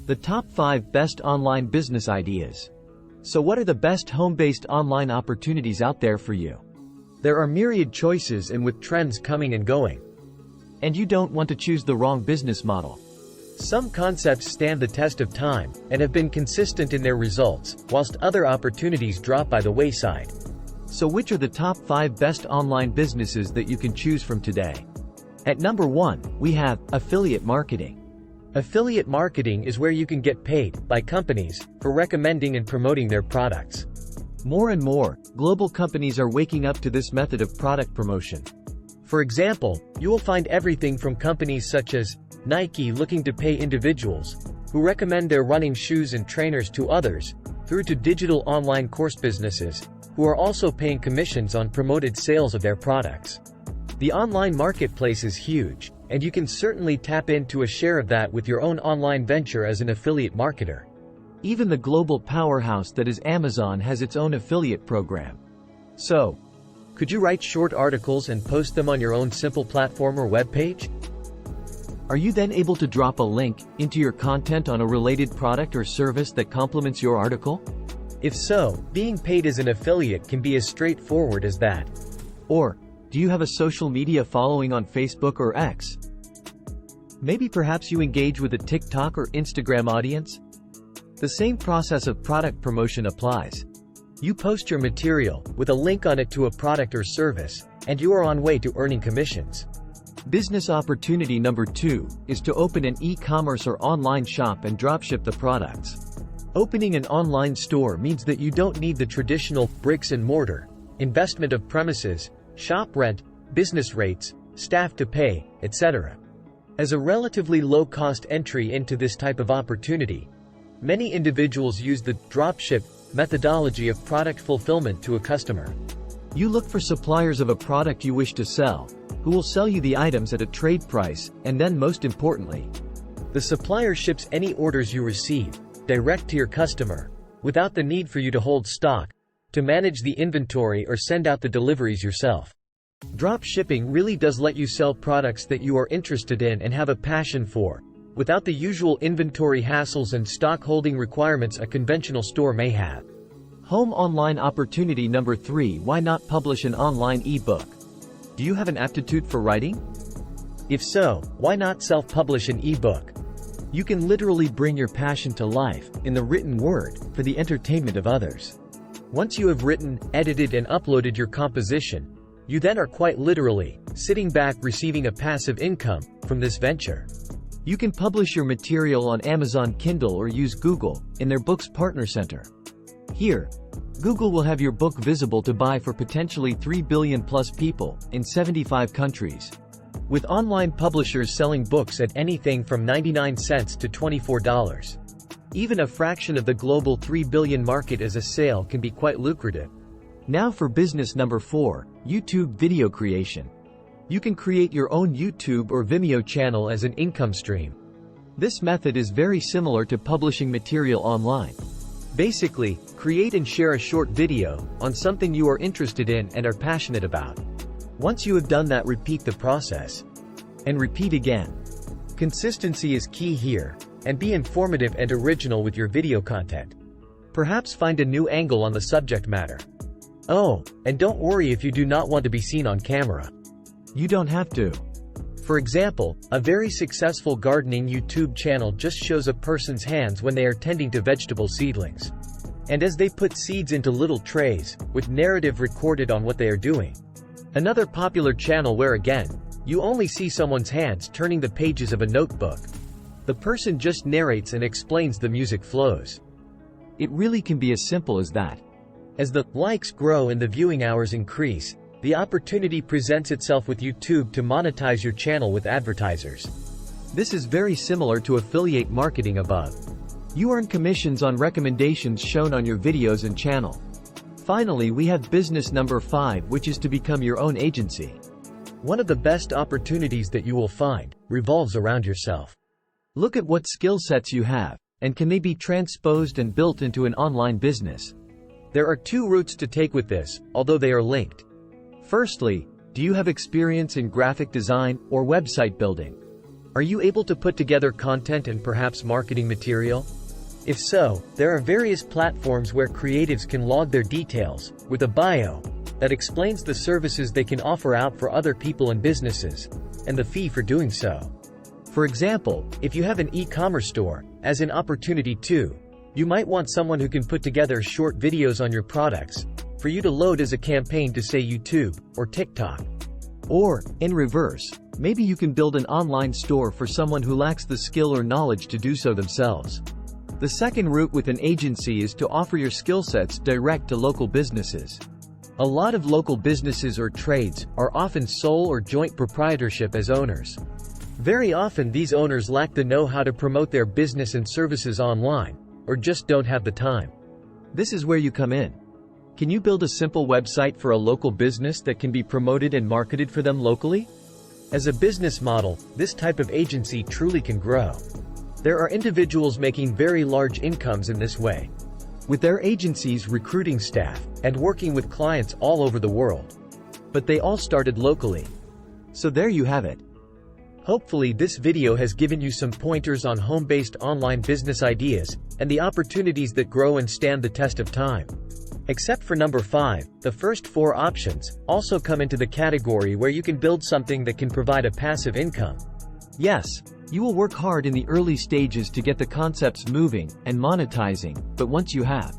The top 5 best online business ideas. So what are the best home-based online opportunities out there for you? There are myriad choices, and with trends coming and going, and you don't want to choose the wrong business model. Some concepts stand the test of time and have been consistent in their results, whilst other opportunities drop by the wayside. So which are the top 5 best online businesses that you can choose from today? At number 1, we have affiliate marketing. Affiliate marketing is where you can get paid by companies for recommending and promoting their products. More and more global companies are waking up to this method of product promotion. For example, you will find everything from companies such as Nike looking to pay individuals who recommend their running shoes and trainers to others, through to digital online course businesses who are also paying commissions on promoted sales of their products. The online marketplace is huge, and you can certainly tap into a share of that with your own online venture as an affiliate marketer. Even the global powerhouse that is Amazon has its own affiliate program. So, could you write short articles and post them on your own simple platform or web page? Are you then able to drop a link into your content on a related product or service that complements your article? If so, being paid as an affiliate can be as straightforward as that. Or, do you have a social media following on Facebook or X? Maybe perhaps you engage with a TikTok or Instagram audience? The same process of product promotion applies. You post your material with a link on it to a product or service, and you are on way to earning commissions. Business opportunity number 2 is to open an e-commerce or online shop and dropship the products. Opening an online store means that you don't need the traditional bricks and mortar investment of premises, shop rent, business rates, staff to pay, etc. As a relatively low-cost entry into this type of opportunity, many individuals use the dropship methodology of product fulfillment to a customer. You look for suppliers of a product you wish to sell, who will sell you the items at a trade price, and then most importantly, the supplier ships any orders you receive direct to your customer, without the need for you to hold stock, to manage the inventory or send out the deliveries yourself. Drop shipping really does let you sell products that you are interested in and have a passion for, without the usual inventory hassles and stock holding requirements a conventional store may have. Home online opportunity number 3. Why not publish an online ebook? Do you have an aptitude for writing? If so, why not self-publish an ebook? You can literally bring your passion to life, in the written word, for the entertainment of others. Once you have written, edited and uploaded your composition, you then are quite literally sitting back receiving a passive income from this venture. You can publish your material on Amazon Kindle or use Google in their Books Partner Center. Here, Google will have your book visible to buy for potentially 3 billion plus people in 75 countries. With online publishers selling books at anything from 99 cents to $24. Even a fraction of the global 3 billion market as a sale can be quite lucrative. Now for business number 4, YouTube video creation. You can create your own YouTube or Vimeo channel as an income stream. This method is very similar to publishing material online. Basically, create and share a short video on something you are interested in and are passionate about. Once you have done that, repeat the process. And repeat again. Consistency is key here, and be informative and original with your video content. Perhaps find a new angle on the subject matter. Oh, and don't worry if you do not want to be seen on camera. You don't have to. For example, a very successful gardening YouTube channel just shows a person's hands when they are tending to vegetable seedlings. And as they put seeds into little trays, with narrative recorded on what they are doing. Another popular channel where again, you only see someone's hands turning the pages of a notebook. The person just narrates and explains, the music flows. It really can be as simple as that. As the likes grow and the viewing hours increase, the opportunity presents itself with YouTube to monetize your channel with advertisers. This is very similar to affiliate marketing above. You earn commissions on recommendations shown on your videos and channel. Finally, we have business number 5, which is to become your own agency. One of the best opportunities that you will find revolves around yourself. Look at what skill sets you have, and can they be transposed and built into an online business? There are 2 routes to take with this, although they are linked. Firstly, do you have experience in graphic design or website building? Are you able to put together content and perhaps marketing material? If so, there are various platforms where creatives can log their details, with a bio that explains the services they can offer out for other people and businesses, and the fee for doing so. For example, if you have an e-commerce store, as in Opportunity 2, you might want someone who can put together short videos on your products, for you to load as a campaign to say YouTube, or TikTok. Or, in reverse, maybe you can build an online store for someone who lacks the skill or knowledge to do so themselves. The second route with an agency is to offer your skill sets direct to local businesses. A lot of local businesses or trades are often sole or joint proprietorship as owners. Very often these owners lack the know-how to promote their business and services online, or just don't have the time. This is where you come in. Can you build a simple website for a local business that can be promoted and marketed for them locally? As a business model, this type of agency truly can grow. There are individuals making very large incomes in this way, with their agencies recruiting staff and working with clients all over the world. But they all started locally. So there you have it. Hopefully this video has given you some pointers on home-based online business ideas and the opportunities that grow and stand the test of time. Except for number 5, the first 4 options also come into the category where you can build something that can provide a passive income. Yes, you will work hard in the early stages to get the concepts moving and monetizing, but once you have,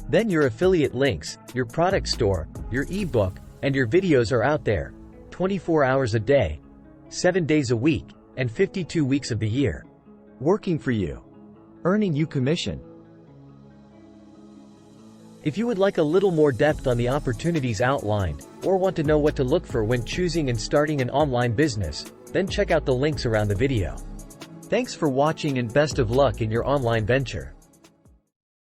then your affiliate links, your product store, your ebook, and your videos are out there, 24 hours a day, 7 days a week, and 52 weeks of the year, working for you, earning you commission. If you would like a little more depth on the opportunities outlined, or want to know what to look for when choosing and starting an online business, then check out the links around the video. Thanks for watching and best of luck in your online venture.